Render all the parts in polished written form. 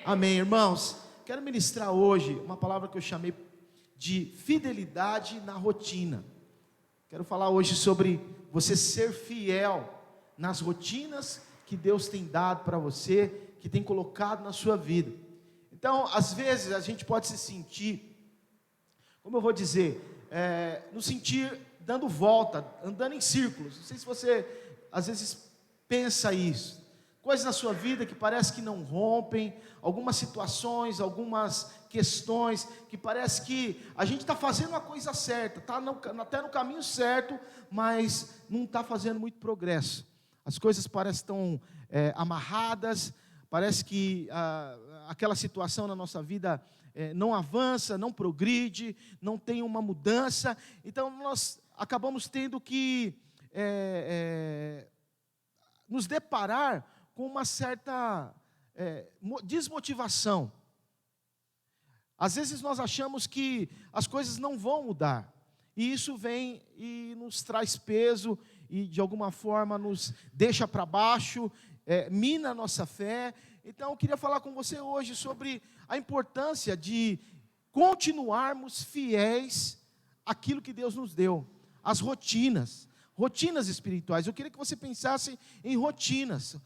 Amém, irmãos. Quero ministrar hoje uma palavra que eu chamei de fidelidade na rotina. Quero falar hoje sobre você ser fiel nas rotinas que Deus tem dado para você, que tem colocado na sua vida. Então, às vezes a gente pode se sentir, como eu vou dizer, nos sentir dando volta, andando em círculos. Não sei se você às vezes pensa isso. Coisas na sua vida que parece que não rompem, algumas situações, algumas questões que parece que a gente está fazendo a coisa certa, está até no caminho certo, mas não está fazendo muito progresso. As coisas parecem tão amarradas, parece que aquela situação na nossa vida não avança, não progride, não tem uma mudança. Então nós acabamos tendo que nos deparar com uma certa desmotivação. Às vezes nós achamos que as coisas não vão mudar, e isso vem e nos traz peso, e de alguma forma nos deixa para baixo, mina a nossa fé. Então eu queria falar com você hoje sobre a importância de continuarmos fiéis àquilo que Deus nos deu, as rotinas espirituais. Eu queria que você pensasse em rotinas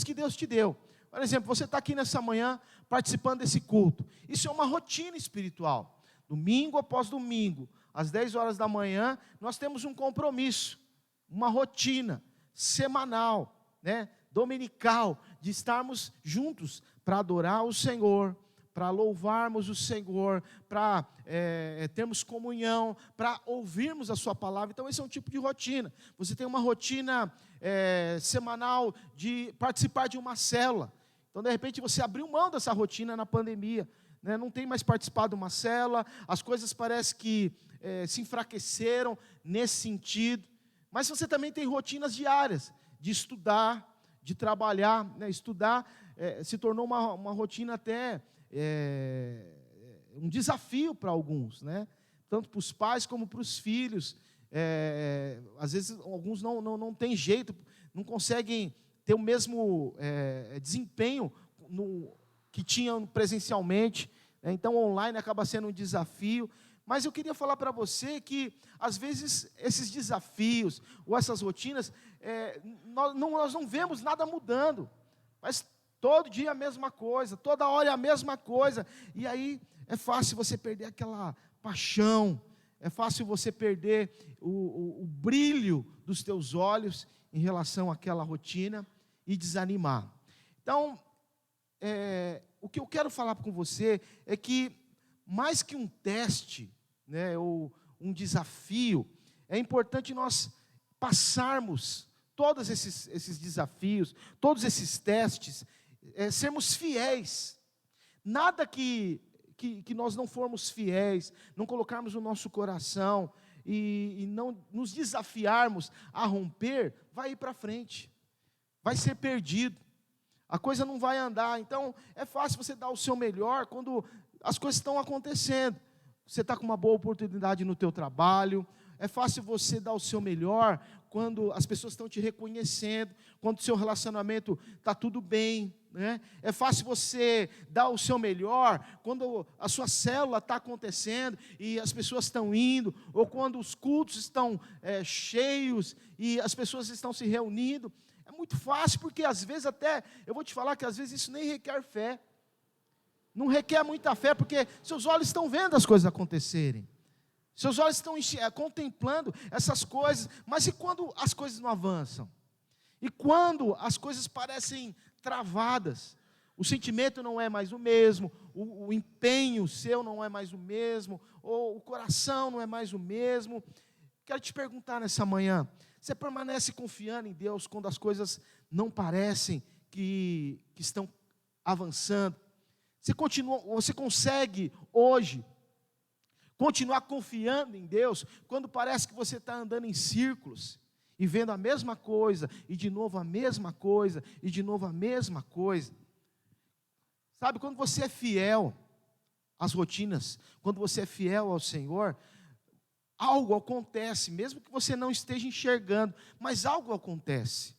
que Deus te deu. Por exemplo, você está aqui nessa manhã participando desse culto. Isso é uma rotina espiritual. Domingo após domingo, às 10 horas da manhã, nós temos um compromisso, uma rotina semanal, dominical, de estarmos juntos para adorar o Senhor, para louvarmos o Senhor, para termos comunhão, para ouvirmos a sua palavra. Então esse é um tipo de rotina. Você tem uma rotina semanal de participar de uma célula. Então de repente você abriu mão dessa rotina na pandemia, não tem mais participado de uma célula, as coisas parecem que se enfraqueceram nesse sentido. Mas você também tem rotinas diárias, de estudar, de trabalhar, estudar se tornou uma rotina até um desafio para alguns, tanto para os pais como para os filhos. Às vezes alguns não têm jeito, não conseguem ter o mesmo desempenho que tinham presencialmente, então online acaba sendo um desafio. Mas eu queria falar para você que às vezes esses desafios ou essas rotinas, nós não vemos nada mudando, mas todo dia a mesma coisa, toda hora é a mesma coisa, e aí é fácil você perder aquela paixão, é fácil você perder o brilho dos teus olhos em relação àquela rotina e desanimar. Então, o que eu quero falar com você é que, mais que um teste, ou um desafio, é importante nós passarmos todos esses desafios, todos esses testes, sermos fiéis. Nada que nós não formos fiéis, não colocarmos o nosso coração e não nos desafiarmos a romper, vai ir para frente, vai ser perdido, a coisa não vai andar. Então é fácil você dar o seu melhor quando as coisas estão acontecendo. Você está com uma boa oportunidade no teu trabalho, é fácil você dar o seu melhor quando as pessoas estão te reconhecendo, quando o seu relacionamento está tudo bem, É fácil você dar o seu melhor quando a sua célula está acontecendo e as pessoas estão indo, ou quando os cultos estão cheios e as pessoas estão se reunindo. É muito fácil, porque às vezes até, eu vou te falar que às vezes isso nem requer fé. Não requer muita fé, porque seus olhos estão vendo as coisas acontecerem. Seus olhos estão contemplando essas coisas. Mas e quando as coisas não avançam? E quando as coisas parecem travadas? O sentimento não é mais o mesmo, o empenho seu não é mais o mesmo, ou o coração não é mais o mesmo. Quero te perguntar nessa manhã, você permanece confiando em Deus quando as coisas não parecem que estão avançando? Você consegue hoje continuar confiando em Deus quando parece que você está andando em círculos e vendo a mesma coisa, e de novo a mesma coisa, e de novo a mesma coisa? Sabe, quando você é fiel às rotinas, quando você é fiel ao Senhor, algo acontece, mesmo que você não esteja enxergando, mas algo acontece.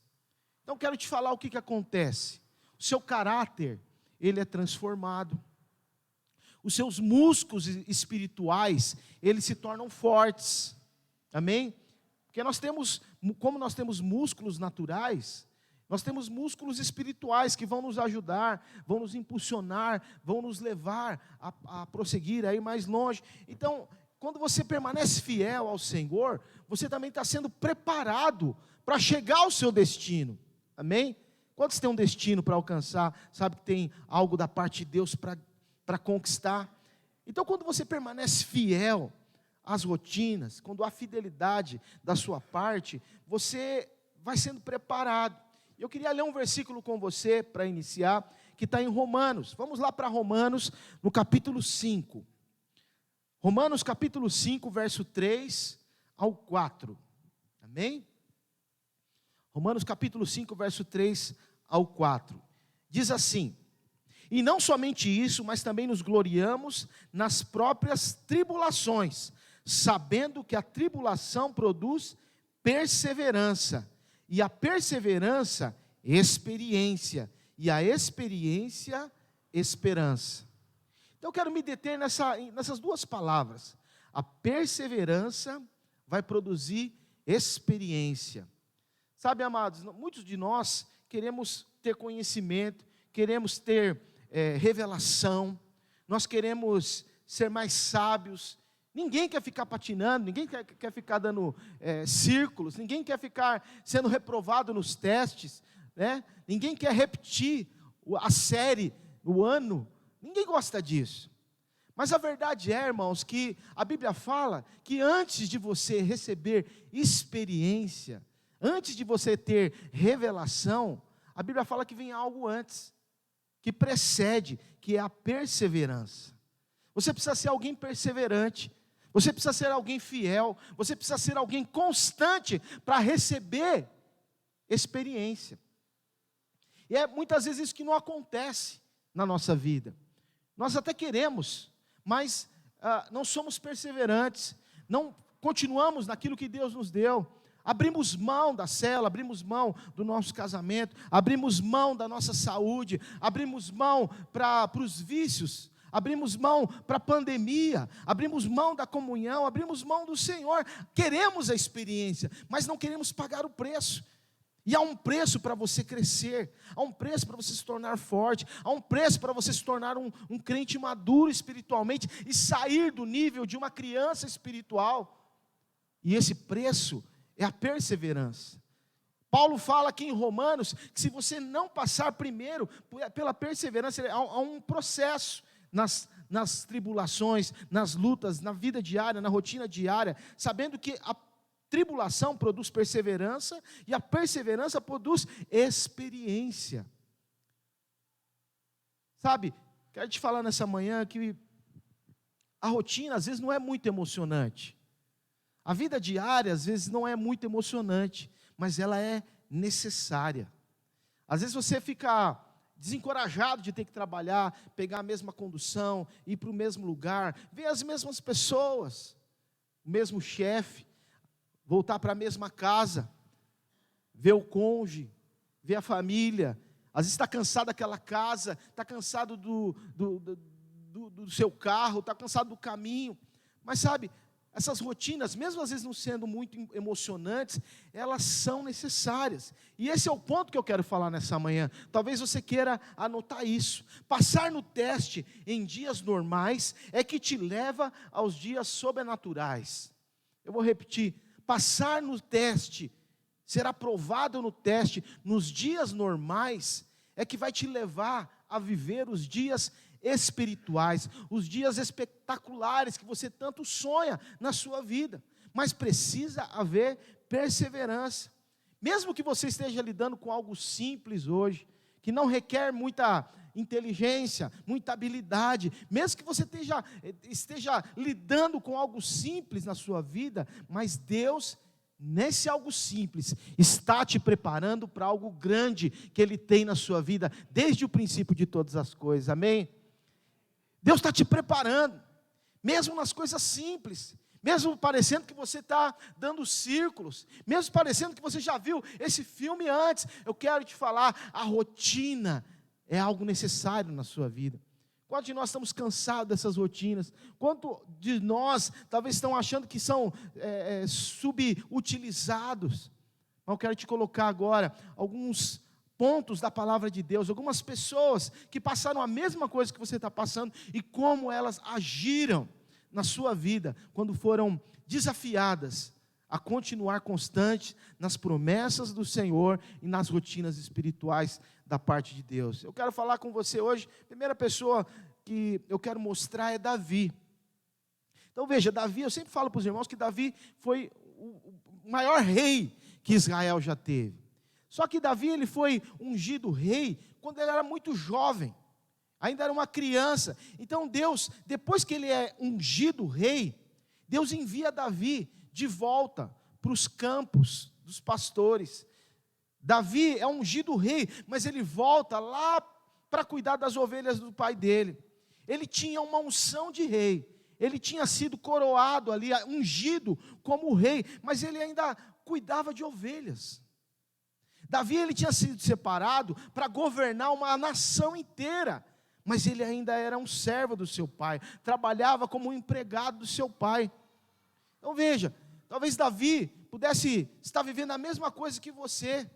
Então quero te falar o que acontece. O seu caráter, ele é transformado. Os seus músculos espirituais, eles se tornam fortes. Amém? Porque como nós temos músculos naturais, nós temos músculos espirituais que vão nos ajudar, vão nos impulsionar, vão nos levar a prosseguir, a ir mais longe. Então, quando você permanece fiel ao Senhor, você também está sendo preparado para chegar ao seu destino. Amém? Quantos têm um destino para alcançar, sabe que tem algo da parte de Deus para conquistar? Então, quando você permanece fiel às rotinas, quando há fidelidade da sua parte, você vai sendo preparado. Eu queria ler um versículo com você para iniciar, que está em Romanos. Vamos lá para Romanos, no capítulo 5. Romanos capítulo 5, verso 3 ao 4. Amém? Romanos capítulo 5, verso 3 ao 4. Diz assim: e não somente isso, mas também nos gloriamos nas próprias tribulações, sabendo que a tribulação produz perseverança, e a perseverança, experiência, e a experiência, esperança. Então eu quero me deter nessas duas palavras. A perseverança vai produzir experiência. Sabe, amados, muitos de nós queremos ter conhecimento, queremos ter revelação, nós queremos ser mais sábios. Ninguém quer ficar patinando, ninguém quer ficar dando círculos, ninguém quer ficar sendo reprovado nos testes, né? Ninguém quer repetir a série, o ano, ninguém gosta disso. Mas a verdade é, irmãos, que a Bíblia fala que antes de você receber experiência, antes de você ter revelação, a Bíblia fala que vem algo antes, que precede, que é a perseverança. Você precisa ser alguém perseverante, você precisa ser alguém fiel, você precisa ser alguém constante para receber experiência. E é muitas vezes isso que não acontece na nossa vida. Nós até queremos, mas não somos perseverantes, não continuamos naquilo que Deus nos deu. Abrimos mão da cela, abrimos mão do nosso casamento, abrimos mão da nossa saúde, abrimos mão para os vícios, abrimos mão para a pandemia, abrimos mão da comunhão, abrimos mão do Senhor. Queremos a experiência, mas não queremos pagar o preço. E há um preço para você crescer, há um preço para você se tornar forte, há um preço para você se tornar um crente maduro espiritualmente e sair do nível de uma criança espiritual. E esse preço é a perseverança. Paulo fala aqui em Romanos que se você não passar primeiro pela perseverança, há um processo nas tribulações, nas lutas, na vida diária, na rotina diária, sabendo que a tribulação produz perseverança e a perseverança produz experiência. Sabe, quero te falar nessa manhã que a rotina às vezes não é muito emocionante. A vida diária às vezes não é muito emocionante, mas ela é necessária. Às vezes você fica desencorajado de ter que trabalhar, pegar a mesma condução, ir para o mesmo lugar, ver as mesmas pessoas, o mesmo chefe, voltar para a mesma casa, ver o cônjuge, ver a família. Às vezes está cansado daquela casa, está cansado do seu carro, está cansado do caminho. Mas sabe, essas rotinas, mesmo às vezes não sendo muito emocionantes, elas são necessárias. E esse é o ponto que eu quero falar nessa manhã. Talvez você queira anotar isso. Passar no teste em dias normais é que te leva aos dias sobrenaturais. Eu vou repetir. Passar no teste, ser aprovado no teste, nos dias normais, é que vai te levar a viver os dias espirituais, os dias espetaculares que você tanto sonha na sua vida. Mas precisa haver perseverança. Mesmo que você esteja lidando com algo simples hoje, que não requer muita inteligência, muita habilidade, mesmo que você esteja lidando com algo simples na sua vida, mas Deus, nesse algo simples, está te preparando para algo grande que Ele tem na sua vida, desde o princípio de todas as coisas, amém? Deus está te preparando, mesmo nas coisas simples, mesmo parecendo que você está dando círculos, mesmo parecendo que você já viu esse filme antes. Eu quero te falar, a rotina é algo necessário na sua vida. Quantos de nós estamos cansados dessas rotinas? Quantos de nós talvez estão achando que são subutilizados? Mas eu quero te colocar agora alguns pontos da palavra de Deus, algumas pessoas que passaram a mesma coisa que você está passando e como elas agiram na sua vida quando foram desafiadas a continuar constante nas promessas do Senhor e nas rotinas espirituais da parte de Deus. Eu quero falar com você hoje, a primeira pessoa que eu quero mostrar é Davi. Então veja, Davi, eu sempre falo para os irmãos que Davi foi o maior rei que Israel já teve. Só que Davi, ele foi ungido rei quando ele era muito jovem, ainda era uma criança. Então Deus, depois que ele é ungido rei, Deus envia Davi de volta para os campos dos pastores. Davi é ungido rei, mas ele volta lá para cuidar das ovelhas do pai dele. Ele tinha uma unção de rei, ele tinha sido coroado ali, ungido como rei, mas ele ainda cuidava de ovelhas. Davi, ele tinha sido separado para governar uma nação inteira, mas ele ainda era um servo do seu pai, trabalhava como um empregado do seu pai. Então veja, talvez Davi pudesse estar vivendo a mesma coisa que você.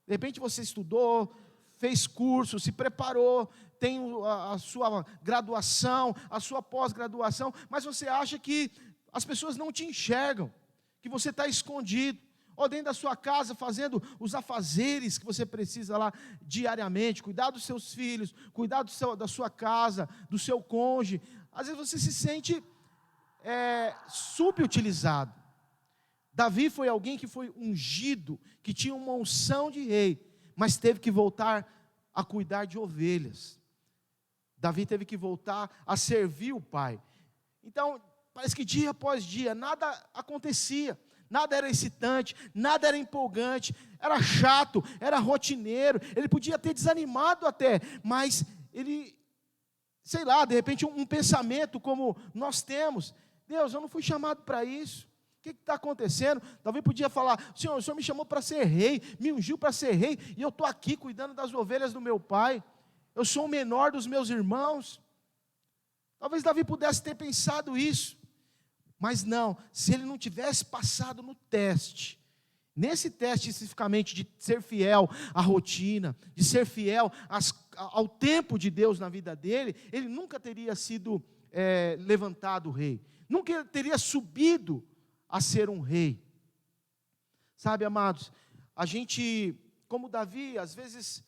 De repente você estudou, fez curso, se preparou, tem a sua graduação, a sua pós-graduação, mas você acha que as pessoas não te enxergam, que você está escondido, ou dentro da sua casa fazendo os afazeres que você precisa lá diariamente, cuidar dos seus filhos, cuidar da sua casa, do seu cônjuge. Às vezes você se sente subutilizado. Davi foi alguém que foi ungido, que tinha uma unção de rei, mas teve que voltar a cuidar de ovelhas. Davi teve que voltar a servir o pai. Então, parece que dia após dia, nada acontecia, nada era excitante, nada era empolgante, era chato, era rotineiro, ele podia ter desanimado até, mas ele, sei lá, de repente um pensamento como nós temos: Deus, eu não fui chamado para isso. O que está acontecendo? Talvez podia falar: Senhor, o Senhor me chamou para ser rei, me ungiu para ser rei, e eu estou aqui cuidando das ovelhas do meu pai, eu sou o menor dos meus irmãos. Talvez Davi pudesse ter pensado isso, mas não, se ele não tivesse passado no teste, nesse teste especificamente de ser fiel à rotina, de ser fiel ao tempo de Deus na vida dele, ele nunca teria sido levantado rei, nunca teria subido a ser um rei. Sabe, amados, a gente, como Davi, às vezes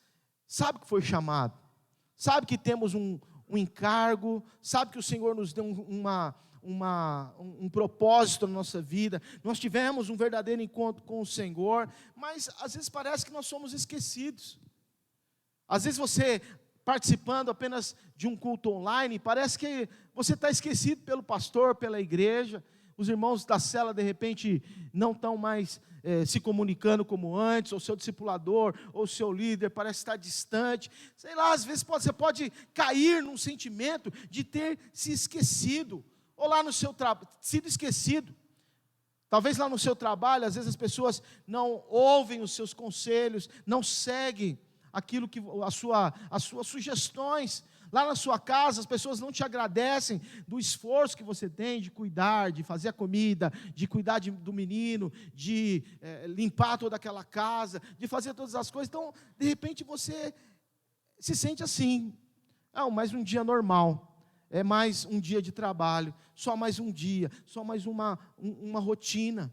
sabe que foi chamado, sabe que temos um encargo, sabe que o Senhor nos deu um propósito na nossa vida, nós tivemos um verdadeiro encontro com o Senhor, mas às vezes parece que nós somos esquecidos. Às vezes você, participando apenas de um culto online, parece que você está esquecido pelo pastor, pela igreja. Os irmãos da cela, de repente, não estão mais se comunicando como antes, ou seu discipulador, ou seu líder parece estar distante. Sei lá, às vezes você pode cair num sentimento de ter se esquecido, ou lá no seu trabalho, sido esquecido. Talvez lá no seu trabalho, às vezes as pessoas não ouvem os seus conselhos, não seguem aquilo que as suas sugestões. Lá na sua casa, as pessoas não te agradecem do esforço que você tem de cuidar, de fazer a comida, de cuidar do menino, de limpar toda aquela casa, de fazer todas as coisas. Então, de repente, você se sente assim: mais um dia normal, é mais um dia de trabalho, só mais um dia, só mais uma rotina.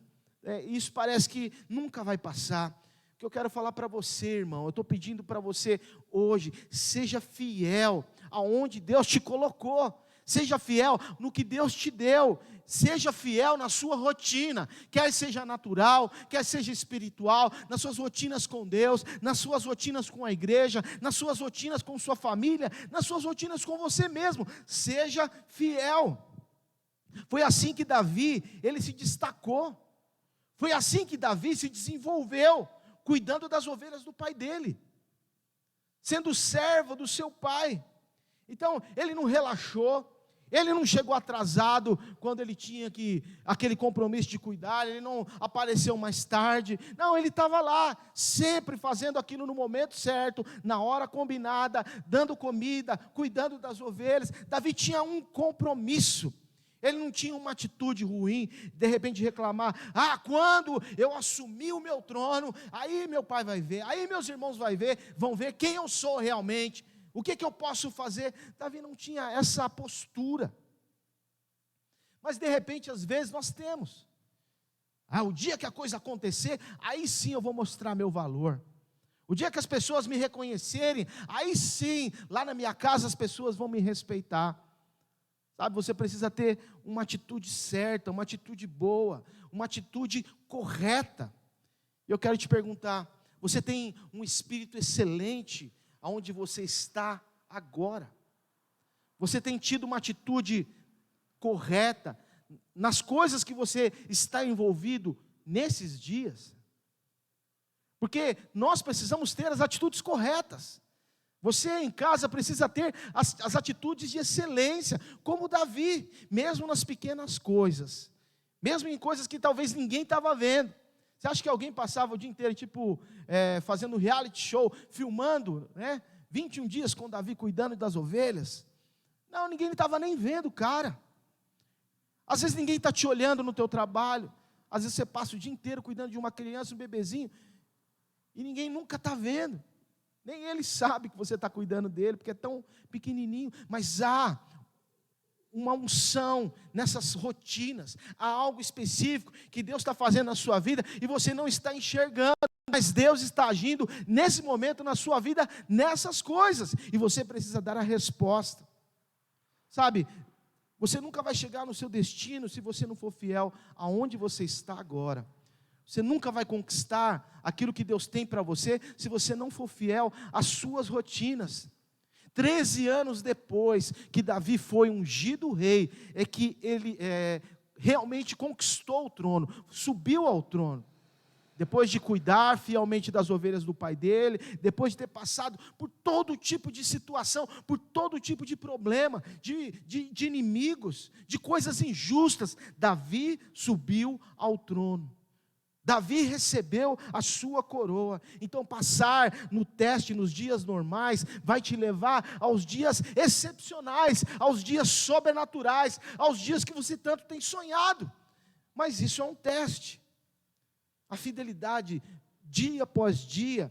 Isso parece que nunca vai passar. O que eu quero falar para você, irmão, eu estou pedindo para você hoje: seja fiel aonde Deus te colocou, seja fiel no que Deus te deu, seja fiel na sua rotina, quer seja natural, quer seja espiritual, nas suas rotinas com Deus, nas suas rotinas com a igreja, nas suas rotinas com sua família, nas suas rotinas com você mesmo, seja fiel. Foi assim que Davi, ele se destacou, foi assim que Davi se desenvolveu, cuidando das ovelhas do pai dele, sendo servo do seu pai. Então, ele não relaxou, Ele não chegou atrasado quando ele tinha aquele compromisso de cuidar, ele não apareceu mais tarde. Não, ele estava lá, sempre fazendo aquilo no momento certo, na hora combinada, dando comida, cuidando das ovelhas. Davi tinha um compromisso. Ele não tinha uma atitude ruim, de repente reclamar: quando eu assumir o meu trono, aí meu pai vai ver, aí meus irmãos vão ver quem eu sou realmente. O que eu posso fazer? Davi não tinha essa postura. Mas de repente, às vezes, nós temos. O dia que a coisa acontecer, aí sim eu vou mostrar meu valor. O dia que as pessoas me reconhecerem, aí sim, lá na minha casa as pessoas vão me respeitar. Sabe, você precisa ter uma atitude certa, uma atitude boa, uma atitude correta. Eu quero te perguntar, você tem um espírito excelente aonde você está agora? Você tem tido uma atitude correta nas coisas que você está envolvido nesses dias? Porque nós precisamos ter as atitudes corretas. Você em casa precisa ter as atitudes de excelência, como Davi, mesmo nas pequenas coisas, mesmo em coisas que talvez ninguém estava vendo. Você acha que alguém passava o dia inteiro, fazendo reality show, filmando, 21 dias com Davi cuidando das ovelhas? Não, ninguém estava nem vendo o cara. Às vezes ninguém está te olhando no teu trabalho, às vezes você passa o dia inteiro cuidando de uma criança, um bebezinho, e ninguém nunca está vendo, nem ele sabe que você está cuidando dele, porque é tão pequenininho, mas há uma unção nessas rotinas, há algo específico que Deus está fazendo na sua vida, e você não está enxergando, mas Deus está agindo nesse momento na sua vida, nessas coisas, e você precisa dar a resposta. Sabe, você nunca vai chegar no seu destino se você não for fiel aonde você está agora. Você nunca vai conquistar aquilo que Deus tem para você se você não for fiel às suas rotinas. 13 anos depois que Davi foi ungido rei, é que ele realmente conquistou o trono, subiu ao trono. Depois de cuidar fielmente das ovelhas do pai dele, depois de ter passado por todo tipo de situação, por todo tipo de problema, de inimigos, de coisas injustas, Davi subiu ao trono. Davi recebeu a sua coroa. Então passar no teste nos dias normais vai te levar aos dias excepcionais, aos dias sobrenaturais, aos dias que você tanto tem sonhado. Mas isso é um teste. A fidelidade, dia após dia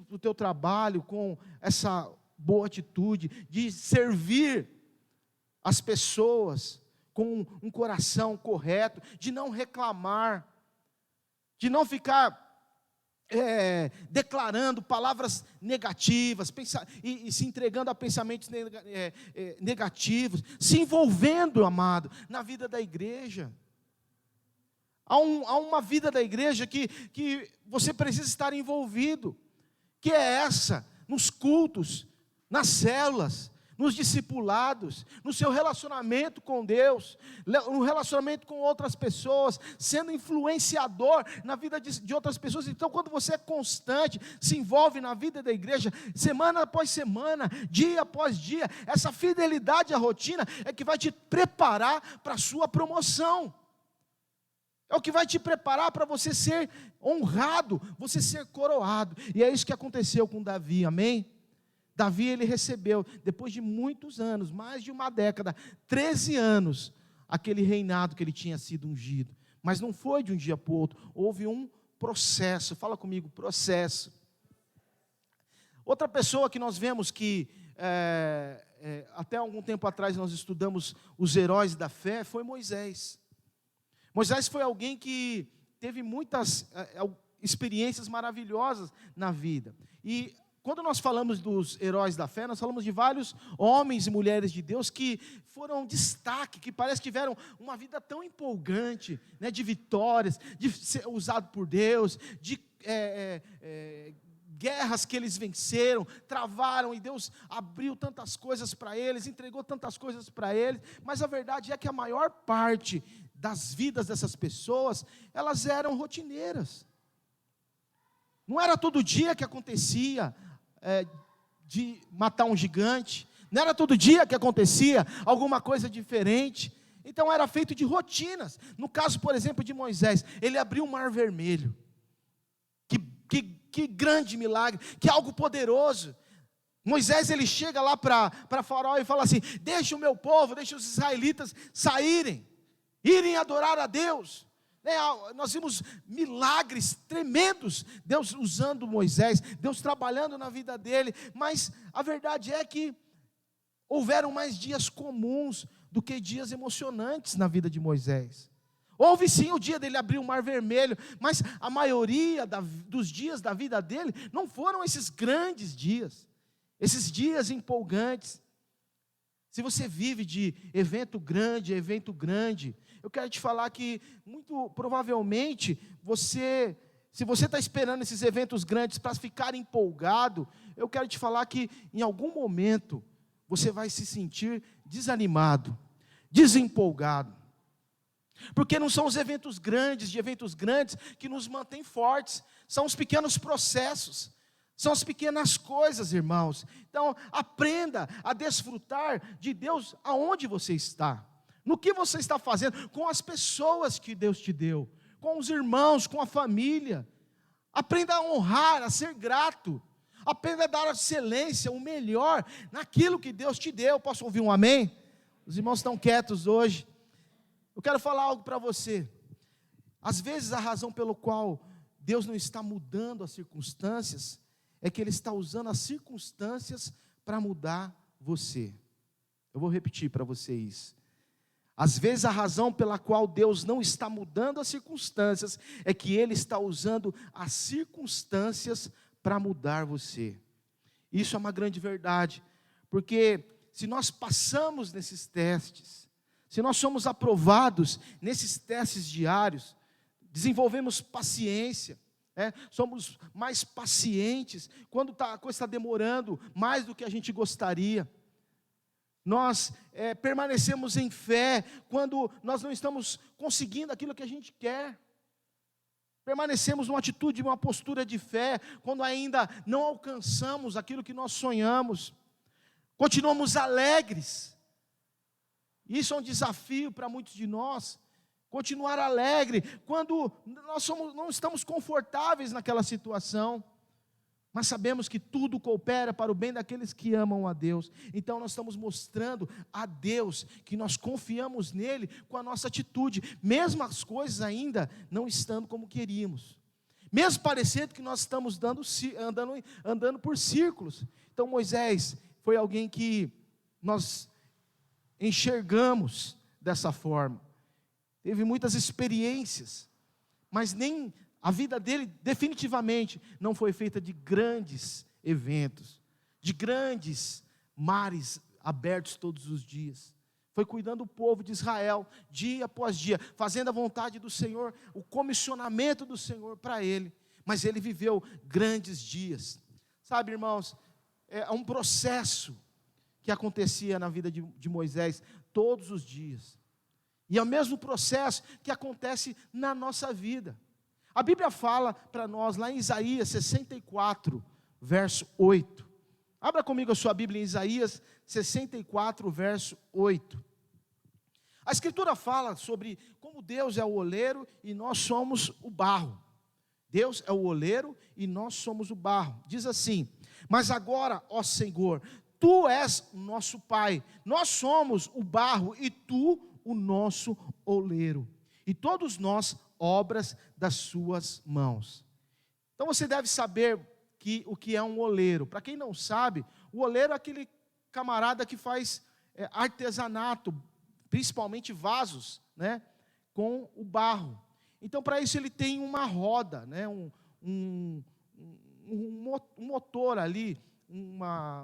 do teu trabalho, com essa boa atitude de servir as pessoas com um coração correto, de não reclamar, de não ficar declarando palavras negativas, e se entregando a pensamentos negativos, se envolvendo, amado, na vida da igreja. Há uma vida da igreja que você precisa estar envolvido, que é essa, nos cultos, nas células, nos discipulados, no seu relacionamento com Deus, no relacionamento com outras pessoas, sendo influenciador na vida de outras pessoas. Então, quando você é constante, se envolve na vida da igreja, semana após semana, dia após dia, essa fidelidade à rotina é que vai te preparar para a sua promoção. É o que vai te preparar para você ser honrado, você ser coroado. E é isso que aconteceu com Davi, amém? Davi, ele recebeu, depois de muitos anos, mais de uma década, 13 anos, aquele reinado que ele tinha sido ungido. Mas não foi de um dia para o outro, houve um processo. Fala comigo, processo. Outra pessoa que nós vemos que, até algum tempo atrás nós estudamos os heróis da fé, foi Moisés. Moisés foi alguém que teve muitas experiências maravilhosas na vida. E quando nós falamos dos heróis da fé, nós falamos de vários homens e mulheres de Deus que foram destaque, que parece que tiveram uma vida tão empolgante, de vitórias, de ser usado por Deus, de guerras que eles venceram, travaram, e Deus abriu tantas coisas para eles, entregou tantas coisas para eles. Mas a verdade é que a maior parte das vidas dessas pessoas, elas eram rotineiras. Não era todo dia que acontecia de matar um gigante, Não era todo dia que acontecia alguma coisa diferente. Então era feito de rotinas. No caso, por exemplo, de Moisés, ele abriu o mar vermelho. Que grande milagre, que algo poderoso. Moisés, ele chega lá para Faraó e fala assim: deixa o meu povo, deixa os israelitas saírem, irem adorar a Deus. Nós vimos milagres tremendos, Deus usando Moisés, Deus trabalhando na vida dele, mas a verdade é que houveram mais dias comuns do que dias emocionantes na vida de Moisés. Houve sim o dia dele abrir o mar vermelho, mas a maioria dos dias da vida dele não foram esses grandes dias, esses dias empolgantes. Se você vive de evento grande, eu quero te falar que muito provavelmente se você está esperando esses eventos grandes para ficar empolgado, eu quero te falar que em algum momento você vai se sentir desanimado, desempolgado. Porque não são os eventos grandes que nos mantêm fortes, são os pequenos processos, são as pequenas coisas, irmãos. Então, aprenda a desfrutar de Deus aonde você está, no que você está fazendo, com as pessoas que Deus te deu, com os irmãos, com a família. Aprenda a honrar, a ser grato, aprenda a dar a excelência, o melhor, naquilo que Deus te deu. Posso ouvir um amém? Os irmãos estão quietos hoje. Eu quero falar algo para você. Às vezes a razão pelo qual Deus não está mudando as circunstâncias é que Ele está usando as circunstâncias para mudar você. Eu vou repetir para vocês. Às vezes a razão pela qual Deus não está mudando as circunstâncias é que Ele está usando as circunstâncias para mudar você. Isso é uma grande verdade, porque se nós passamos nesses testes, se nós somos aprovados nesses testes diários, desenvolvemos paciência, somos mais pacientes, quando a coisa está demorando mais do que a gente gostaria, nós permanecemos em fé, quando nós não estamos conseguindo aquilo que a gente quer, permanecemos numa atitude, uma postura de fé, quando ainda não alcançamos aquilo que nós sonhamos, continuamos alegres. Isso é um desafio para muitos de nós, continuar alegre, quando nós não estamos confortáveis naquela situação, mas sabemos que tudo coopera para o bem daqueles que amam a Deus. Então nós estamos mostrando a Deus que nós confiamos nele com a nossa atitude, mesmo as coisas ainda não estando como queríamos, mesmo parecendo que nós estamos andando por círculos. Então Moisés foi alguém que nós enxergamos dessa forma, teve muitas experiências, mas nem a vida dele definitivamente não foi feita de grandes eventos, de grandes mares abertos todos os dias. Foi cuidando do povo de Israel, dia após dia, fazendo a vontade do Senhor, o comissionamento do Senhor para ele. Mas ele viveu grandes dias. Sabe, irmãos, é um processo que acontecia na vida de Moisés todos os dias. E é o mesmo processo que acontece na nossa vida. A Bíblia fala para nós lá em Isaías 64, verso 8. Abra comigo a sua Bíblia em Isaías 64, verso 8. A Escritura fala sobre como Deus é o oleiro e nós somos o barro. Deus é o oleiro e nós somos o barro. Diz assim: mas agora, ó Senhor, Tu és o nosso Pai, nós somos o barro e Tu o nosso oleiro. E todos nós obras das suas mãos. Então você deve saber o que é um oleiro. Para quem não sabe, o oleiro é aquele camarada que faz artesanato, principalmente vasos, com o barro. Então para isso ele tem uma roda, um motor ali,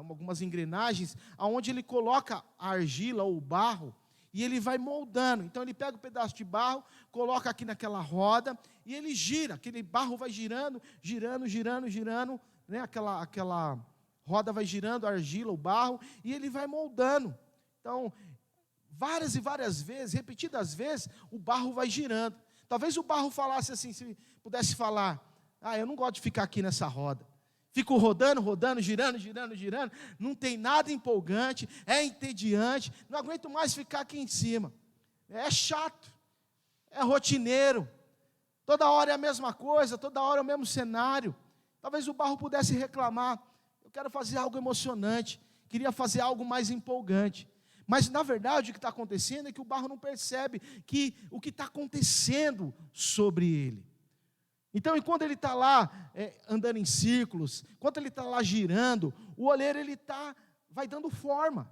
algumas engrenagens, onde ele coloca a argila ou o barro, e ele vai moldando. Então ele pega um pedaço de barro, coloca aqui naquela roda, e ele gira, aquele barro vai girando, aquela roda vai girando, a argila, o barro, e ele vai moldando. Então, várias e várias vezes, repetidas vezes, o barro vai girando. Talvez o barro falasse assim, se pudesse falar: eu não gosto de ficar aqui nessa roda, Fico rodando, girando, não tem nada empolgante, é entediante, não aguento mais ficar aqui em cima. É chato, é rotineiro, toda hora é a mesma coisa, toda hora é o mesmo cenário. Talvez o barro pudesse reclamar: eu quero fazer algo emocionante, queria fazer algo mais empolgante. Mas na verdade o que está acontecendo é que o barro não percebe que o que está acontecendo sobre ele. Então, enquanto ele está lá andando em círculos, enquanto ele está lá girando, o oleiro vai dando forma.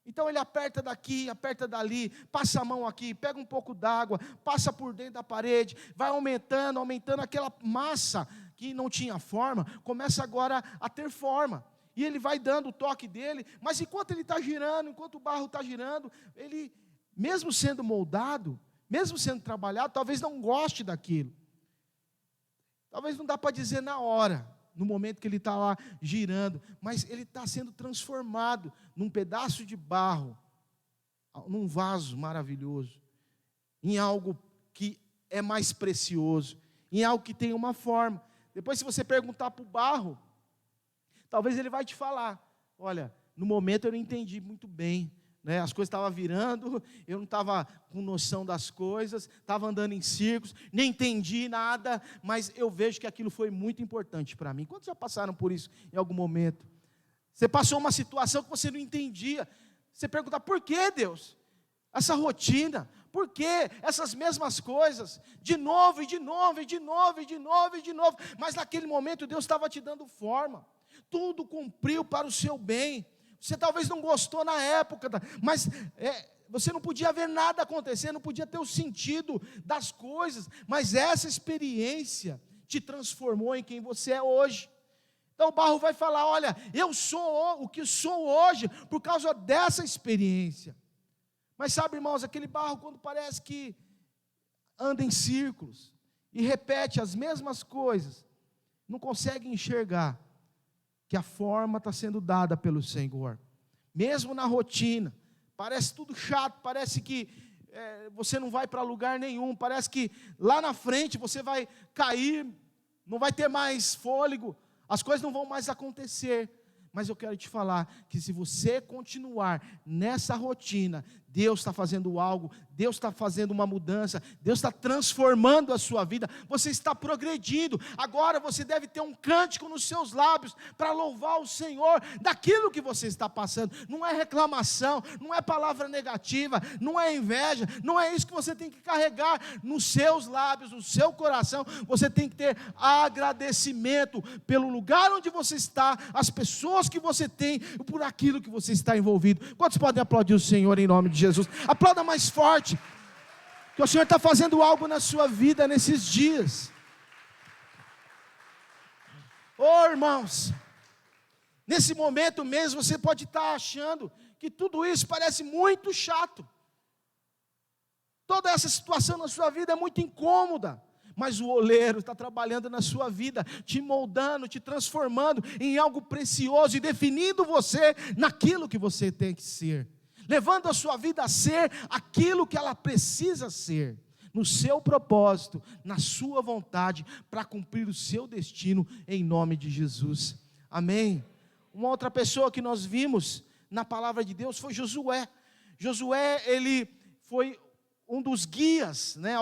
Então ele aperta daqui, aperta dali, passa a mão aqui, pega um pouco d'água, passa por dentro da parede, vai aumentando aquela massa que não tinha forma, começa agora a ter forma. E ele vai dando o toque dele, mas enquanto ele está girando, enquanto o barro está girando, ele, mesmo sendo moldado, mesmo sendo trabalhado, talvez não goste daquilo. Talvez não dá para dizer na hora, no momento que ele está lá girando, mas ele está sendo transformado num pedaço de barro, num vaso maravilhoso, em algo que é mais precioso, em algo que tem uma forma. Depois, se você perguntar para o barro, talvez ele vai te falar: olha, no momento eu não entendi muito bem, né? As coisas estavam virando, eu não estava com noção das coisas, estava andando em círculos, nem entendi nada, mas eu vejo que aquilo foi muito importante para mim. Quantos já passaram por isso em algum momento? Você passou uma situação que você não entendia, você pergunta: por que, Deus? Essa rotina, por que essas mesmas coisas, de novo, mas naquele momento Deus estava te dando forma, tudo cumpriu para o seu bem. Você talvez não gostou na época, mas você não podia ver nada acontecer, não podia ter o sentido das coisas, mas essa experiência te transformou em quem você é hoje. Então o barro vai falar: olha, eu sou o que sou hoje por causa dessa experiência. Mas sabe, irmãos, aquele barro, quando parece que anda em círculos e repete as mesmas coisas, não consegue enxergar que a forma está sendo dada pelo Senhor, mesmo na rotina. Parece tudo chato, parece que você não vai para lugar nenhum, parece que lá na frente você vai cair, não vai ter mais fôlego, as coisas não vão mais acontecer. Mas eu quero te falar que se você continuar nessa rotina, Deus está fazendo algo, Deus está fazendo uma mudança, Deus está transformando a sua vida, você está progredindo. Agora você deve ter um cântico nos seus lábios para louvar o Senhor daquilo que você está passando. Não é reclamação, não é palavra negativa, não é inveja, não é isso que você tem que carregar nos seus lábios, no seu coração. Você tem que ter agradecimento pelo lugar onde você está, as pessoas que você tem, por aquilo que você está envolvido. Quantos podem aplaudir o Senhor em nome de Jesus? Aplauda mais forte, que o Senhor está fazendo algo na sua vida nesses dias. Irmãos, nesse momento mesmo você pode estar achando que tudo isso parece muito chato, toda essa situação na sua vida é muito incômoda, mas o oleiro está trabalhando na sua vida, te moldando, te transformando em algo precioso e definindo você naquilo que você tem que ser, levando a sua vida a ser aquilo que ela precisa ser, no seu propósito, na sua vontade, para cumprir o seu destino, em nome de Jesus, amém? Uma outra pessoa que nós vimos na palavra de Deus foi Josué. Josué, ele foi um dos guias, né?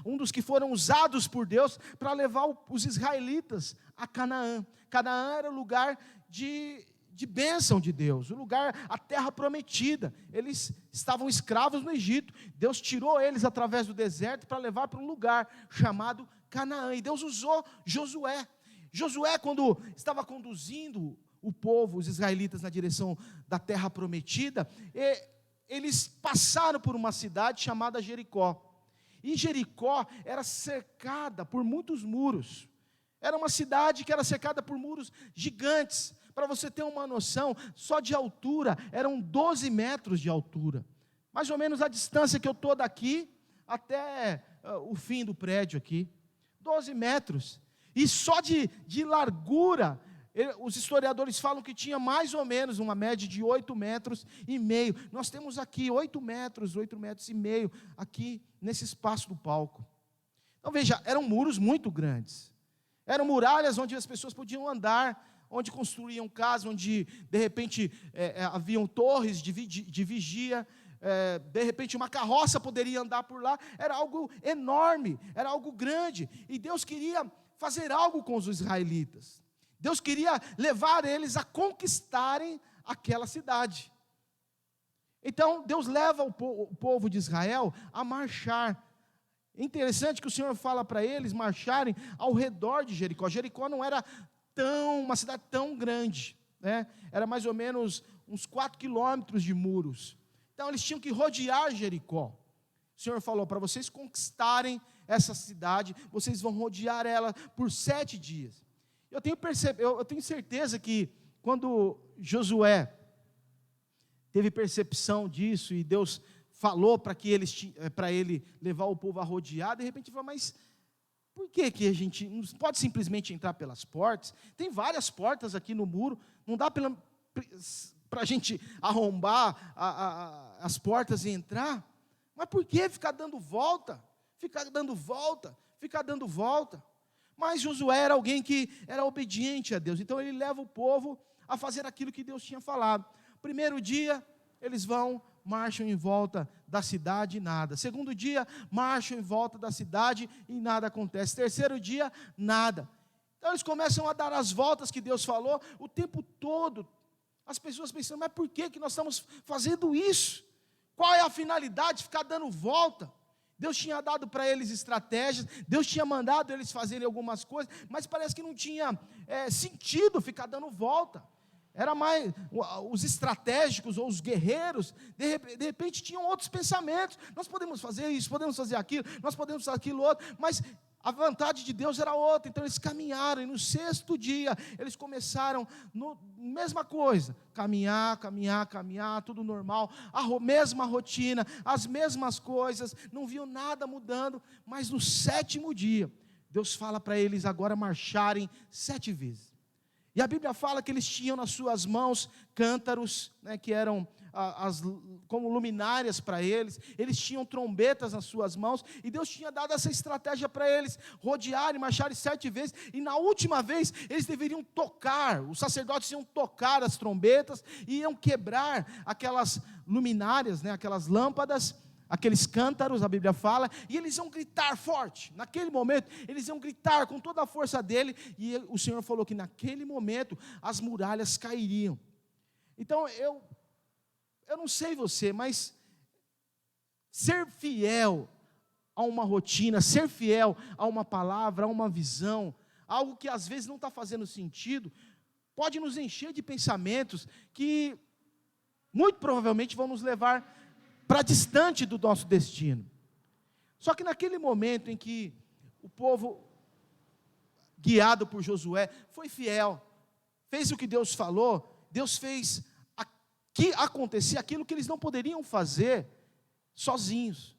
Um dos que foram usados por Deus para levar os israelitas a Canaã. Canaã era o lugar de bênção de Deus, o lugar, a terra prometida. Eles estavam escravos no Egito, Deus tirou eles através do deserto para levar para um lugar chamado Canaã, e Deus usou Josué. Josué, quando estava conduzindo o povo, os israelitas, na direção da terra prometida, eles passaram por uma cidade chamada Jericó, e Jericó era cercada por muitos muros, era uma cidade que era cercada por muros gigantes. Para você ter uma noção, só de altura, eram 12 metros de altura, mais ou menos a distância que eu estou daqui até o fim do prédio aqui, 12 metros, e só de largura, os historiadores falam que tinha mais ou menos uma média de 8,5 metros, nós temos aqui 8 metros e meio, aqui nesse espaço do palco. Então veja, eram muros muito grandes, eram muralhas onde as pessoas podiam andar onde construíam casas, onde de repente haviam torres de vigia, de repente uma carroça poderia andar por lá, era algo enorme, era algo grande, e Deus queria fazer algo com os israelitas. Deus queria levar eles a conquistarem aquela cidade. Então Deus leva o povo de Israel a marchar. É interessante que o Senhor fala para eles marcharem ao redor de Jericó. Jericó não era uma cidade tão grande, né? Era mais ou menos uns 4 quilômetros de muros. Então eles tinham que rodear Jericó. O Senhor falou: para vocês conquistarem essa cidade, vocês vão rodear ela por 7 dias. Eu tenho certeza que quando Josué teve percepção disso e Deus falou para ele levar o povo a rodear, de repente ele falou: mas por que a gente não pode simplesmente entrar pelas portas? Tem várias portas aqui no muro, não dá para a gente arrombar as portas e entrar? Mas por que ficar dando volta? Ficar dando volta? Mas Josué era alguém que era obediente a Deus, então ele leva o povo a fazer aquilo que Deus tinha falado. Primeiro dia, eles marcham em volta da cidade e nada. Segundo dia, marcham em volta da cidade e nada acontece. Terceiro dia, nada. Então eles começam a dar as voltas que Deus falou o tempo todo. As pessoas pensando: mas por que nós estamos fazendo isso? Qual é a finalidade de ficar dando volta? Deus tinha dado para eles estratégias, Deus tinha mandado eles fazerem algumas coisas, mas parece que não tinha sentido ficar dando volta. Era mais, os estratégicos ou os guerreiros, de repente tinham outros pensamentos. Nós podemos fazer isso, podemos fazer aquilo, nós podemos fazer aquilo outro, mas a vontade de Deus era outra. Então eles caminharam, e no 6º dia, eles começaram, mesma coisa, caminhar, tudo normal, mesma rotina, as mesmas coisas, não viam nada mudando, mas no 7º dia, Deus fala para eles agora marcharem 7 vezes. E a Bíblia fala que eles tinham nas suas mãos cântaros, né, que eram como luminárias para eles. Eles tinham trombetas nas suas mãos, e Deus tinha dado essa estratégia para eles, rodearem, marcharem 7 vezes, e na última vez, eles deveriam tocar, os sacerdotes iam tocar as trombetas, e iam quebrar aquelas luminárias, né, aquelas lâmpadas, aqueles cântaros, a Bíblia fala, e eles iam gritar forte. Naquele momento, eles iam gritar com toda a força dele, e o Senhor falou que naquele momento as muralhas cairiam. Então eu não sei você, mas ser fiel a uma rotina, ser fiel a uma palavra, a uma visão, algo que às vezes não está fazendo sentido, pode nos encher de pensamentos que muito provavelmente vão nos levar para distante do nosso destino. Só que naquele momento em que o povo, guiado por Josué, foi fiel, fez o que Deus falou, Deus fez acontecer aquilo que eles não poderiam fazer sozinhos.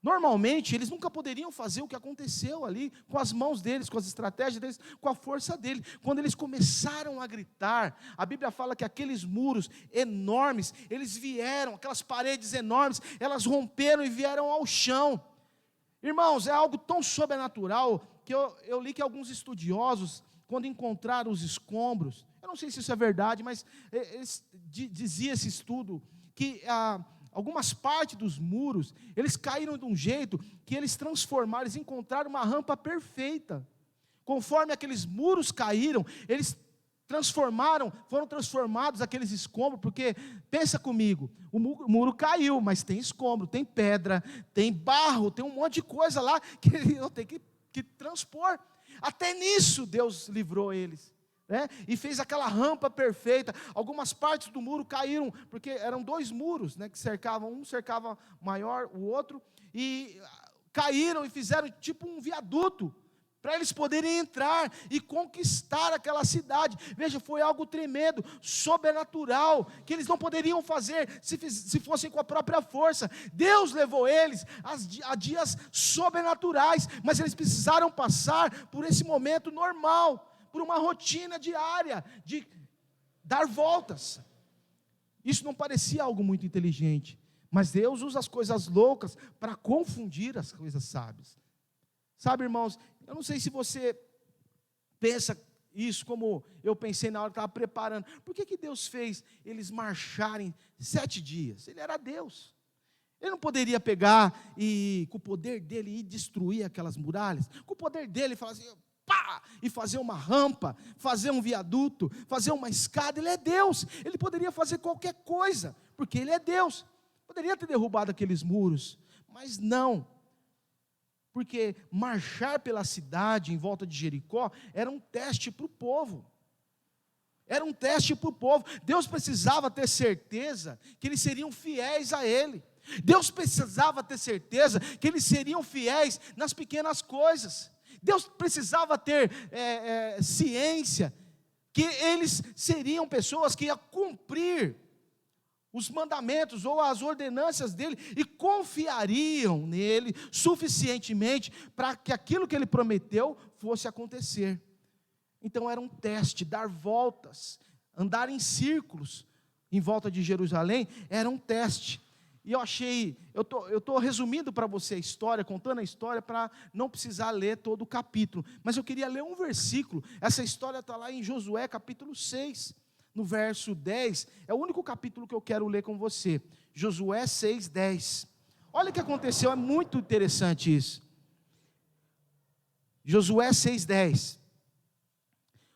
Normalmente, eles nunca poderiam fazer o que aconteceu ali, com as mãos deles, com as estratégias deles, com a força deles. Quando eles começaram a gritar, a Bíblia fala que aqueles muros enormes, eles vieram, aquelas paredes enormes, elas romperam e vieram ao chão. Irmãos, é algo tão sobrenatural, que eu li que alguns estudiosos, quando encontraram os escombros, eu não sei se isso é verdade, mas dizia esse estudo, que algumas partes dos muros, eles caíram de um jeito que eles transformaram, eles encontraram uma rampa perfeita. Conforme aqueles muros caíram, eles foram transformados aqueles escombros, porque, pensa comigo, o muro caiu, mas tem escombro, tem pedra, tem barro, tem um monte de coisa lá, que eles vão ter que transpor. Até nisso Deus livrou eles. E fez aquela rampa perfeita. Algumas partes do muro caíram, porque eram 2 muros, né, que cercavam, um cercava maior, o outro, e caíram e fizeram tipo um viaduto, para eles poderem entrar e conquistar aquela cidade. Veja, foi algo tremendo, sobrenatural, que eles não poderiam fazer se fossem com a própria força. Deus levou eles a dias sobrenaturais, mas eles precisaram passar por esse momento normal, por uma rotina diária de dar voltas. Isso não parecia algo muito inteligente, mas Deus usa as coisas loucas para confundir as coisas sábias. Sabe, irmãos, eu não sei se você pensa isso como eu pensei na hora que estava preparando. Por que Deus fez eles marcharem 7 dias? Ele era Deus. Ele não poderia pegar e, com o poder dele, ir destruir aquelas muralhas? Com o poder dele, falar assim, pá, e fazer uma rampa, fazer um viaduto, fazer uma escada. Ele é Deus. Ele poderia fazer qualquer coisa, porque ele é Deus. Poderia ter derrubado aqueles muros, mas não. Porque marchar pela cidade em volta de Jericó era um teste para o povo. Era um teste para o povo. Deus precisava ter certeza que eles seriam fiéis a Ele. Deus precisava ter certeza que eles seriam fiéis nas pequenas coisas. Deus precisava ter ciência que eles seriam pessoas que iam cumprir os mandamentos ou as ordenanças dele e confiariam nele suficientemente para que aquilo que ele prometeu fosse acontecer. Então era um teste, dar voltas, andar em círculos em volta de Jerusalém, era um teste. E eu estou resumindo para você a história, contando a história para não precisar ler todo o capítulo, mas eu queria ler um versículo. Essa história está lá em Josué capítulo 6, no verso 10, é o único capítulo que eu quero ler com você, Josué 6, 10, olha o que aconteceu, é muito interessante isso, Josué 6, 10,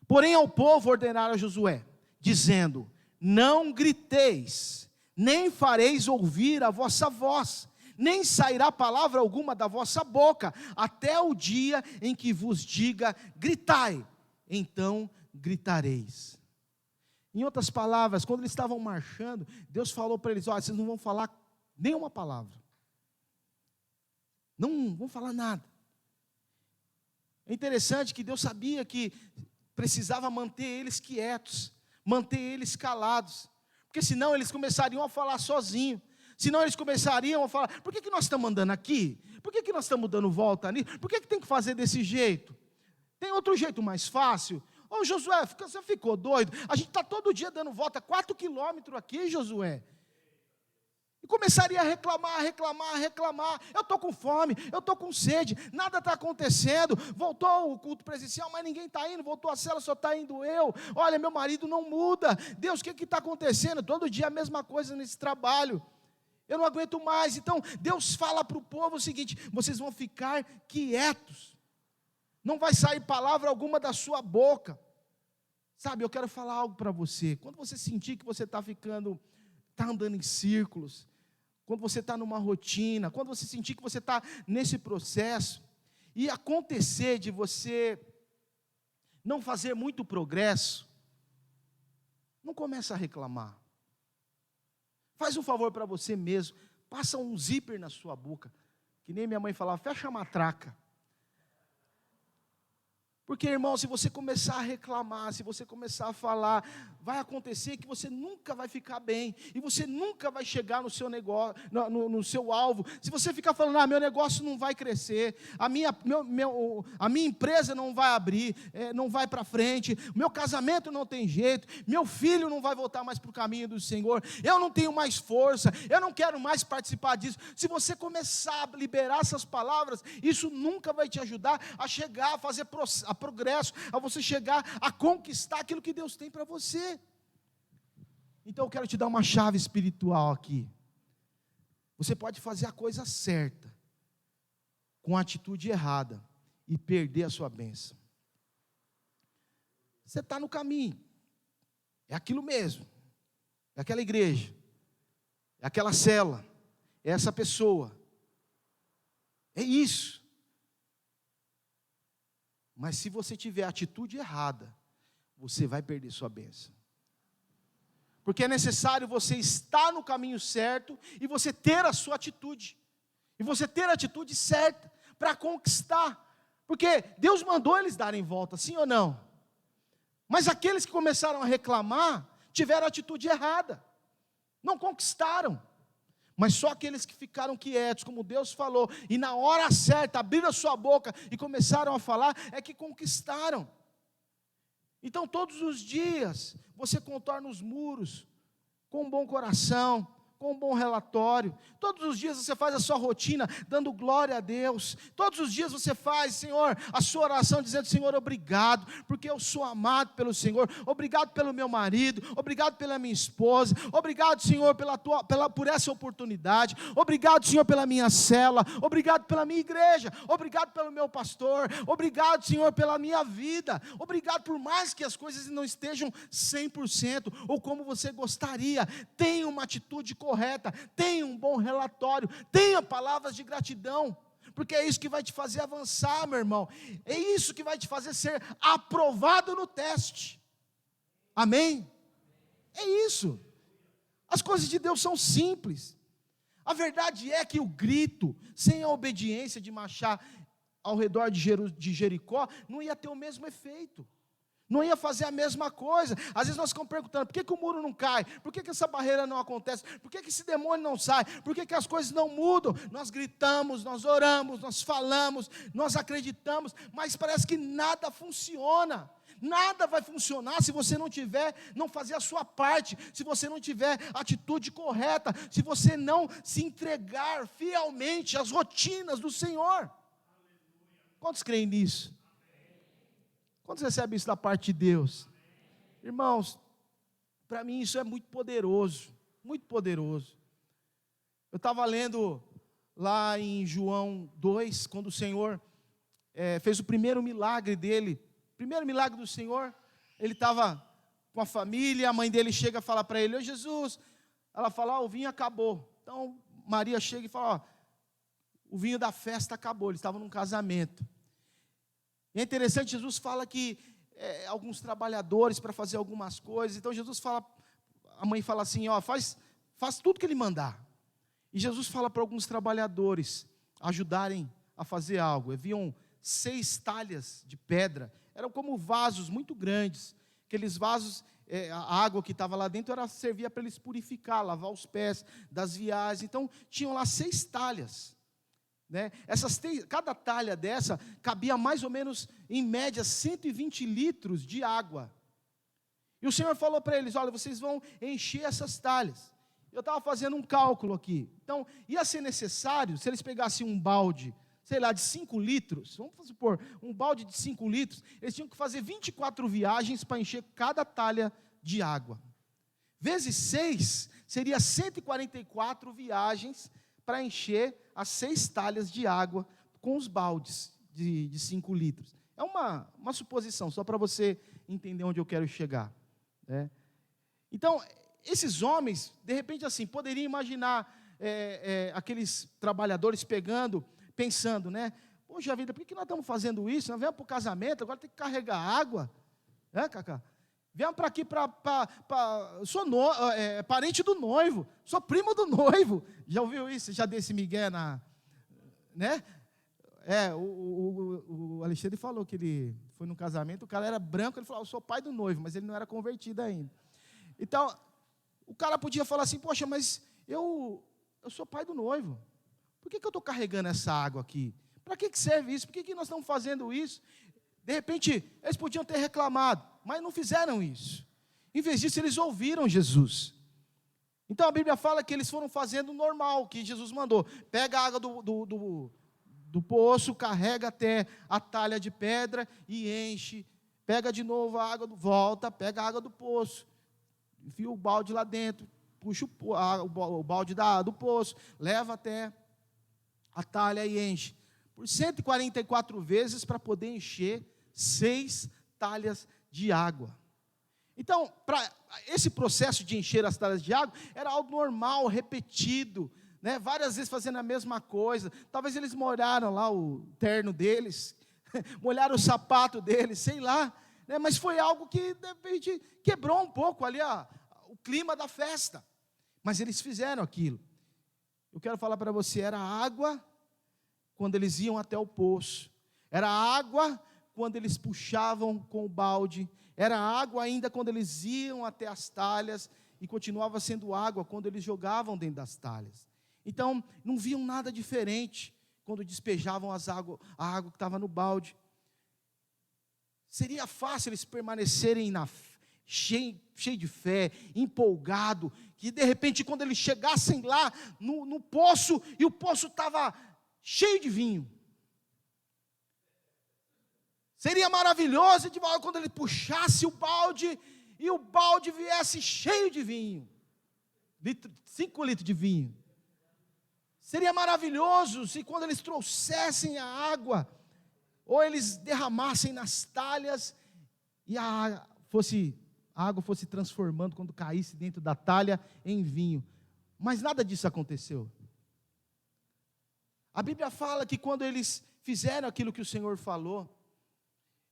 porém ao povo ordenaram a Josué, dizendo, não griteis, nem fareis ouvir a vossa voz, nem sairá palavra alguma da vossa boca, até o dia em que vos diga, gritai, então gritareis. Em outras palavras, quando eles estavam marchando, Deus falou para eles, olha, vocês não vão falar nenhuma palavra, não vão falar nada. É interessante que Deus sabia que precisava manter eles quietos, manter eles calados, porque senão eles começariam a falar sozinhos, senão eles começariam a falar, por que nós estamos andando aqui? Por que nós estamos dando volta ali? Por que tem que fazer desse jeito? Tem outro jeito mais fácil? Ô Josué, você ficou doido? A gente está todo dia dando volta, 4 quilômetros aqui, Josué. E começaria a reclamar, eu estou com fome, eu estou com sede, nada está acontecendo, voltou o culto presencial, mas ninguém está indo, voltou a cela, só está indo eu, olha, meu marido não muda, Deus, o que está acontecendo? Todo dia a mesma coisa nesse trabalho, eu não aguento mais. Então Deus fala para o povo o seguinte, vocês vão ficar quietos, não vai sair palavra alguma da sua boca. Sabe, eu quero falar algo para você, quando você sentir que você está andando em círculos, quando você está numa rotina, quando você sentir que você está nesse processo, e acontecer de você não fazer muito progresso, não começa a reclamar, faz um favor para você mesmo, passa um zíper na sua boca, que nem minha mãe falava, fecha a matraca. Porque, irmão, se você começar a reclamar, se você começar a falar, vai acontecer que você nunca vai ficar bem, e você nunca vai chegar no seu negócio, no seu alvo. Se você ficar falando, meu negócio não vai crescer, a minha empresa não vai abrir, não vai para frente, meu casamento não tem jeito, meu filho não vai voltar mais para o caminho do Senhor, eu não tenho mais força, eu não quero mais participar disso. Se você começar a liberar essas palavras, isso nunca vai te ajudar a chegar, a fazer progresso, a você chegar a conquistar aquilo que Deus tem para você. Então eu quero te dar uma chave espiritual aqui. Você pode fazer a coisa certa com a atitude errada e perder a sua bênção. Você está no caminho, é aquilo mesmo, é aquela igreja, é aquela cela, é essa pessoa, é isso. Mas se você tiver a atitude errada, você vai perder sua bênção. Porque é necessário você estar no caminho certo e você ter a sua atitude. E você ter a atitude certa para conquistar. Porque Deus mandou eles darem volta, sim ou não? Mas aqueles que começaram a reclamar, tiveram a atitude errada. Não conquistaram. Mas só aqueles que ficaram quietos, como Deus falou, e na hora certa, abriram a sua boca e começaram a falar, é que conquistaram. Então todos os dias, você contorna os muros, com um bom coração, com um bom relatório. Todos os dias você faz a sua rotina dando glória a Deus. Todos os dias você faz, Senhor, a sua oração dizendo: Senhor, obrigado, porque eu sou amado pelo Senhor. Obrigado pelo meu marido, obrigado pela minha esposa. Obrigado, Senhor, por essa oportunidade. Obrigado, Senhor, pela minha cela. Obrigado pela minha igreja. Obrigado pelo meu pastor. Obrigado, Senhor, pela minha vida. Obrigado, por mais que as coisas não estejam 100% ou como você gostaria. Tenha uma atitude correta, tenha um bom relatório, tenha palavras de gratidão, porque é isso que vai te fazer avançar, meu irmão. É isso que vai te fazer ser aprovado no teste. Amém? É isso. As coisas de Deus são simples. A verdade é que o grito, sem a obediência de marchar ao redor de Jericó, não ia ter o mesmo efeito. Não ia fazer a mesma coisa. Às vezes nós ficamos perguntando: por que o muro não cai? Por que essa barreira não acontece? Por que esse demônio não sai? Por que as coisas não mudam? Nós gritamos, nós oramos, nós falamos, nós acreditamos, mas parece que nada funciona. Nada vai funcionar se você não fazer a sua parte, se você não tiver a atitude correta, se você não se entregar fielmente às rotinas do Senhor. Quantos creem nisso? Quando você recebe isso da parte de Deus? Irmãos, para mim isso é muito poderoso, muito poderoso. Eu estava lendo lá em João 2, quando o Senhor fez o primeiro milagre dele. O primeiro milagre do Senhor, ele estava com a família, a mãe dele chega e fala para ele: ô Jesus, ela fala: o vinho acabou. Então Maria chega e fala: o vinho da festa acabou, eles estavam num casamento. E é interessante, Jesus fala que alguns trabalhadores para fazer algumas coisas. Então Jesus fala, a mãe fala assim: faz tudo que ele mandar. E Jesus fala para alguns trabalhadores ajudarem a fazer algo. Haviam 6 talhas de pedra, eram como vasos muito grandes. Aqueles vasos, a água que estava lá dentro servia para eles purificar, lavar os pés das viagens. Então tinham lá 6 talhas. Né? Cada talha dessa cabia mais ou menos, em média, 120 litros de água. E o Senhor falou para eles: olha, vocês vão encher essas talhas. Eu estava fazendo um cálculo aqui. Então, ia ser necessário, se eles pegassem um balde, sei lá, de 5 litros, vamos supor, um balde de 5 litros, eles tinham que fazer 24 viagens para encher cada talha de água. Vezes 6, seria 144 viagens para encher as 6 talhas de água com os baldes de 5 litros. É uma suposição, só para você entender onde eu quero chegar. Né? Então, esses homens, de repente assim, poderiam imaginar aqueles trabalhadores pensando, né? Poxa vida, por que nós estamos fazendo isso? Nós viemos para o casamento, agora tem que carregar água. Né, Cacá? Viemos para aqui, sou parente do noivo, sou primo do noivo. Já ouviu isso? Já deu esse migué né? O Alexandre falou que ele foi no casamento, o cara era branco, ele falou: eu sou pai do noivo, mas ele não era convertido ainda. Então, o cara podia falar assim: poxa, mas eu sou pai do noivo, por que eu estou carregando essa água aqui? Para que serve isso? Por que nós estamos fazendo isso? De repente, eles podiam ter reclamado, mas não fizeram isso. Em vez disso, eles ouviram Jesus. Então a Bíblia fala que eles foram fazendo o normal, que Jesus mandou: pega a água do poço, carrega até a talha de pedra e enche. Pega de novo a água, volta, pega a água do poço, enfia o balde lá dentro, puxa o balde do poço, leva até a talha e enche. Por 144 vezes para poder encher 6 talhas de água. Então, esse processo de encher as talhas de água era algo normal, repetido, né? Várias vezes fazendo a mesma coisa. Talvez eles molharam lá o terno deles, molharam o sapato deles, sei lá, né? Mas foi algo que de repente quebrou um pouco ali o clima da festa. Mas eles fizeram aquilo. Eu quero falar para você, era água quando eles iam até o poço, era água quando eles puxavam com o balde, era água ainda quando eles iam até as talhas, e continuava sendo água quando eles jogavam dentro das talhas. Então, não viam nada diferente quando despejavam a água que estava no balde. Seria fácil eles permanecerem cheio de fé, empolgado, que de repente quando eles chegassem lá no poço, e o poço estava cheio de vinho. Seria maravilhoso quando ele puxasse o balde, e o balde viesse cheio de vinho, 5 litros de vinho. Seria maravilhoso se quando eles trouxessem a água, ou eles derramassem nas talhas, e a água fosse transformando, quando caísse dentro da talha, em vinho. Mas nada disso aconteceu. A Bíblia fala que quando eles fizeram aquilo que o Senhor falou,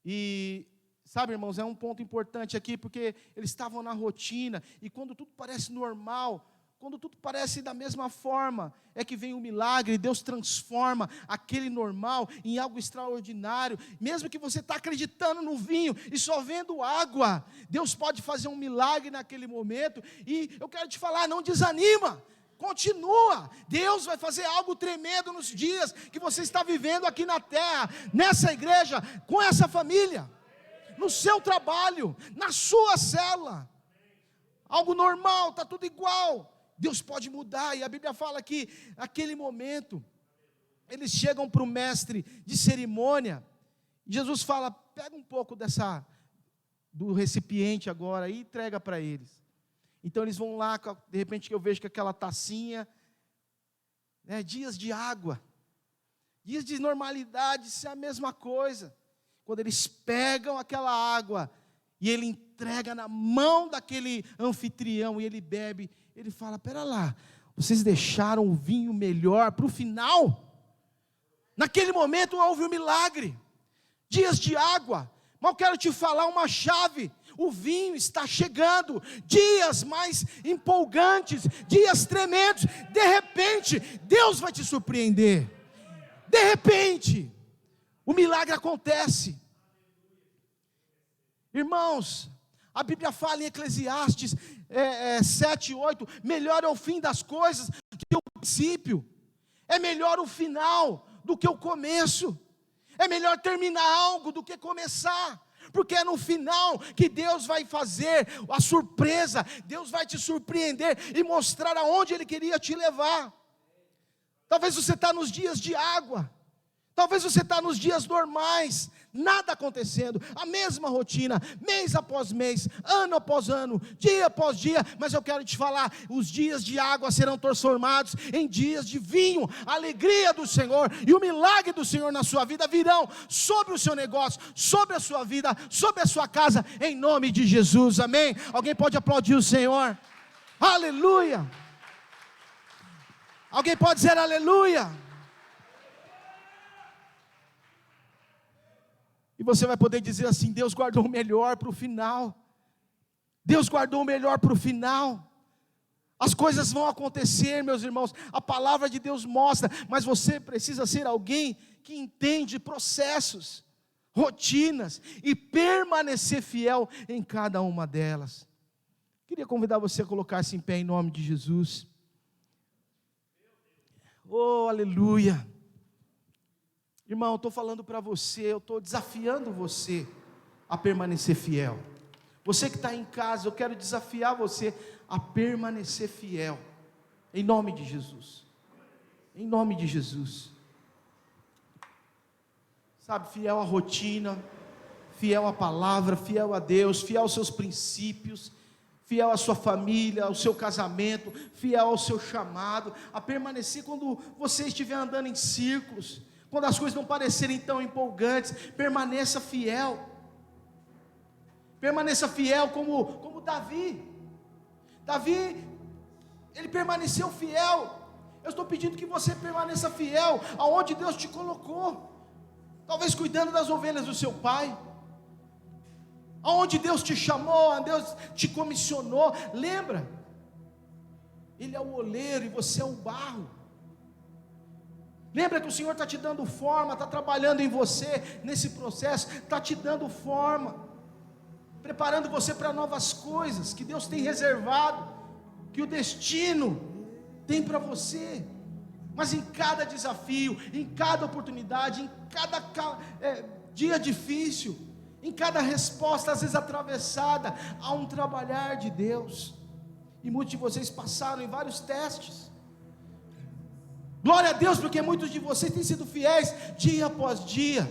e sabe, irmãos, é um ponto importante aqui, porque eles estavam na rotina, e quando tudo parece normal, quando tudo parece da mesma forma, é que vem um milagre, Deus transforma aquele normal em algo extraordinário. Mesmo que você está acreditando no vinho e só vendo água, Deus pode fazer um milagre naquele momento. E eu quero te falar, não desanima, continua. Deus vai fazer algo tremendo nos dias que você está vivendo aqui na terra, nessa igreja, com essa família, no seu trabalho, na sua célula. Algo normal, está tudo igual. Deus pode mudar, e a Bíblia fala que naquele momento, eles chegam para o mestre de cerimônia, e Jesus fala, pega um pouco do recipiente agora, e entrega para eles. Então eles vão lá, de repente eu vejo que aquela tacinha, dias de água, dias de normalidade, isso é a mesma coisa. Quando eles pegam aquela água, e ele entrega na mão daquele anfitrião, e ele bebe, ele fala, pera lá, vocês deixaram o vinho melhor para o final? Naquele momento houve um milagre, dias de água, mas eu quero te falar uma chave, o vinho está chegando, dias mais empolgantes, dias tremendos, de repente, Deus vai te surpreender, de repente, o milagre acontece. Irmãos, a Bíblia fala em Eclesiastes 7, 8, melhor é o fim das coisas do que o princípio, é melhor o final do que o começo, é melhor terminar algo do que começar, porque é no final que Deus vai fazer a surpresa, Deus vai te surpreender e mostrar aonde Ele queria te levar. Talvez você está nos dias de água, talvez você está nos dias normais, nada acontecendo, a mesma rotina, mês após mês, ano após ano, dia após dia, mas eu quero te falar, os dias de água serão transformados em dias de vinho, a alegria do Senhor e o milagre do Senhor na sua vida virão sobre o seu negócio, sobre a sua vida, sobre a sua casa, em nome de Jesus, amém? Alguém pode aplaudir o Senhor? Aleluia! Alguém pode dizer aleluia? E você vai poder dizer assim, Deus guardou o melhor para o final, Deus guardou o melhor para o final, as coisas vão acontecer, meus irmãos, a palavra de Deus mostra, mas você precisa ser alguém que entende processos, rotinas, e permanecer fiel em cada uma delas. Queria convidar você a colocar-se em pé em nome de Jesus. Oh, aleluia. Irmão, eu estou falando para você, eu estou desafiando você a permanecer fiel. Você que está em casa, eu quero desafiar você a permanecer fiel, em nome de Jesus, em nome de Jesus. Sabe, fiel à rotina, fiel à palavra, fiel a Deus, fiel aos seus princípios, fiel à sua família, ao seu casamento, fiel ao seu chamado, a permanecer quando você estiver andando em círculos, quando as coisas não parecerem tão empolgantes, permaneça fiel. Permaneça fiel como Davi. Davi, ele permaneceu fiel. Eu estou pedindo que você permaneça fiel aonde Deus te colocou. Talvez cuidando das ovelhas do seu pai. Aonde Deus te chamou, aonde Deus te comissionou. Lembra? Ele é o oleiro e você é o barro. Lembra que o Senhor está te dando forma, está trabalhando em você nesse processo, está te dando forma, preparando você para novas coisas que Deus tem reservado, que o destino tem para você. Mas em cada desafio, em cada oportunidade, em cada dia difícil, Em cada resposta, às vezes atravessada, há um trabalhar de Deus. E muitos de vocês passaram em vários testes. Glória a Deus, porque muitos de vocês têm sido fiéis dia após dia.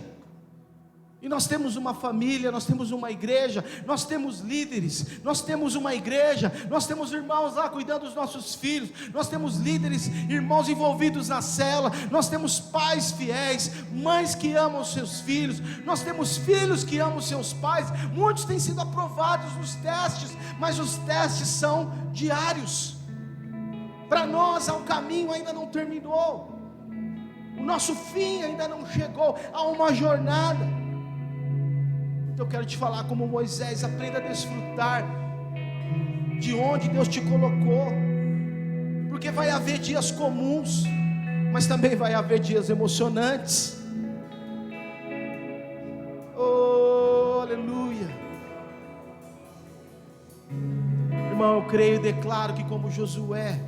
E nós temos uma família, nós temos uma igreja, nós temos líderes, nós temos uma igreja, nós temos irmãos lá cuidando dos nossos filhos, nós temos líderes, irmãos envolvidos na célula, nós temos pais fiéis, mães que amam seus filhos, nós temos filhos que amam seus pais. Muitos têm sido aprovados nos testes, mas os testes são diários. Para nós, o caminho ainda não terminou, o nosso fim ainda não chegou, há uma jornada. Então eu quero te falar como Moisés: aprenda a desfrutar de onde Deus te colocou, porque vai haver dias comuns, mas também vai haver dias emocionantes. Oh, aleluia. Irmão, eu creio e declaro que, como Josué,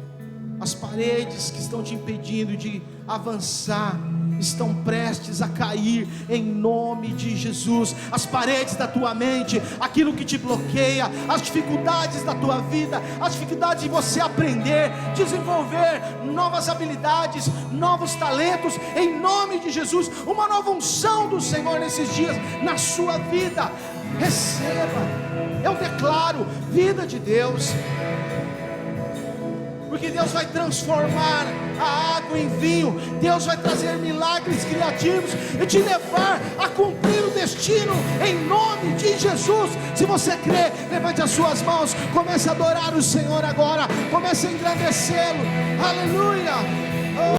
as paredes que estão te impedindo de avançar estão prestes a cair em nome de Jesus. As paredes da tua mente, aquilo que te bloqueia, as dificuldades da tua vida, as dificuldades de você aprender, desenvolver novas habilidades, novos talentos, em nome de Jesus, uma nova unção do Senhor nesses dias na sua vida. Receba, eu declaro vida de Deus, porque Deus vai transformar a água em vinho, Deus vai trazer milagres criativos e te levar a cumprir o destino, em nome de Jesus. Se você crê, levante as suas mãos, comece a adorar o Senhor agora, comece a engrandecê-lo. Aleluia.